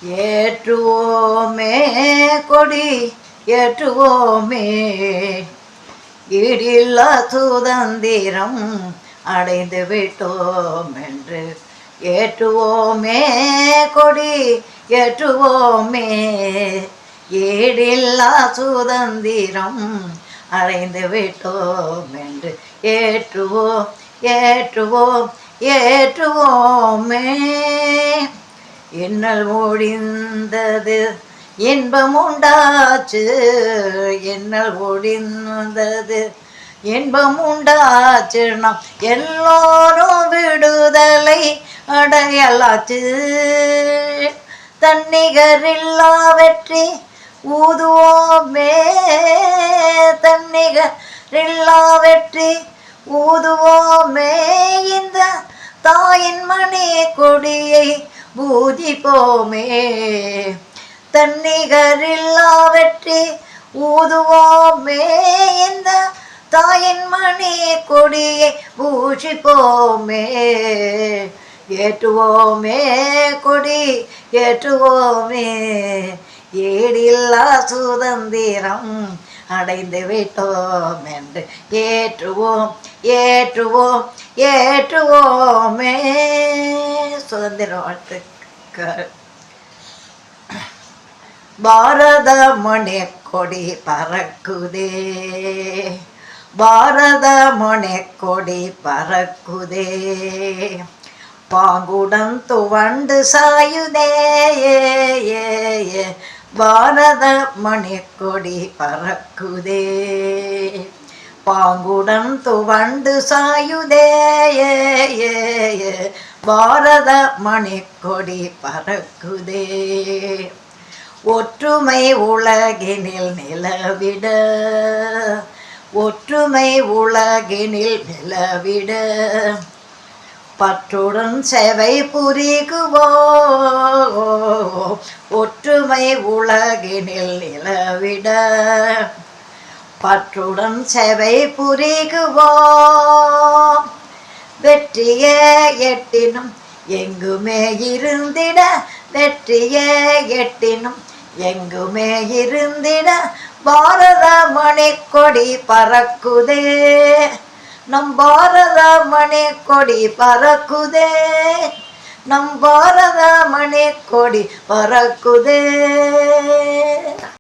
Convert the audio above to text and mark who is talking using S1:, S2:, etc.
S1: ஏற்றுவோமே கொடி ஏற்றுவோமே, ஈடில்லா சுதந்திரம் அடைந்து விட்டோம் என்று ஏற்றுவோமே கொடி ஏற்றுவோமே, ஈடில்லா சுதந்திரம் அடைந்து விட்டோம் என்று ஏற்றுவோம் ஏற்றுவோம் ஏற்றுவோமே. இன்னல் ஒழிந்தது இன்பம் உண்டாச்சு, இன்னல் ஒழிந்தது இன்பம் உண்டாச்சு, நாம் எல்லோரும் விடுதலை அடையலாச்சு. தன்னிகரில்லா வெற்றி ஊதுவோமே, தன்னிகரில்லா வெற்றி ஊதுவோமே, இந்த தாயின் மணி கொடியை பூஜிப்போமே. தன்னிகரில்லா வெற்றி ஊதுவோமே, இந்த தாயின் மணி கொடியை பூஜிப்போமே. ஏற்றுவோமே கொடி ஏற்றுவோமே, ஈடில்லா சுதந்திரம் அடைந்து விட்டோம் என்று ஏற்றுவோம் ஏற்றுவோம் ஏற்றுவோமே. சுதந்திர வாழ்த்துக்கள். பாரத மணி கொடி பறக்குதே, பாரத மணி கொடி பறக்குதே, பாங்குடன் துவண்டு சாயுதே. பாரத மணி கொடி பறக்குதே, பாங்குடன் துவண்டு சாயுதே. பாரத மணி கொடி பறக்குதே, ஒற்றுமை உலகினில் நிலவிட, ஒற்றுமை உலகினில் நிலவிட, பற்றுடன் சேவை புரிகுவோம். ஒற்றுமை உலகினில் நிலவிட, பற்றுடன் சேவை புரிகுவோம். வெற்றியே எட்டினும் எங்குமே இருந்திட, வெற்றியே எட்டினும் எங்குமே இருந்திட, பாரத மணி கொடி பறக்குதே, நம் பாரத மணி கொடி பறக்குதே, நம் பாரத மணி கொடி பறக்குதே.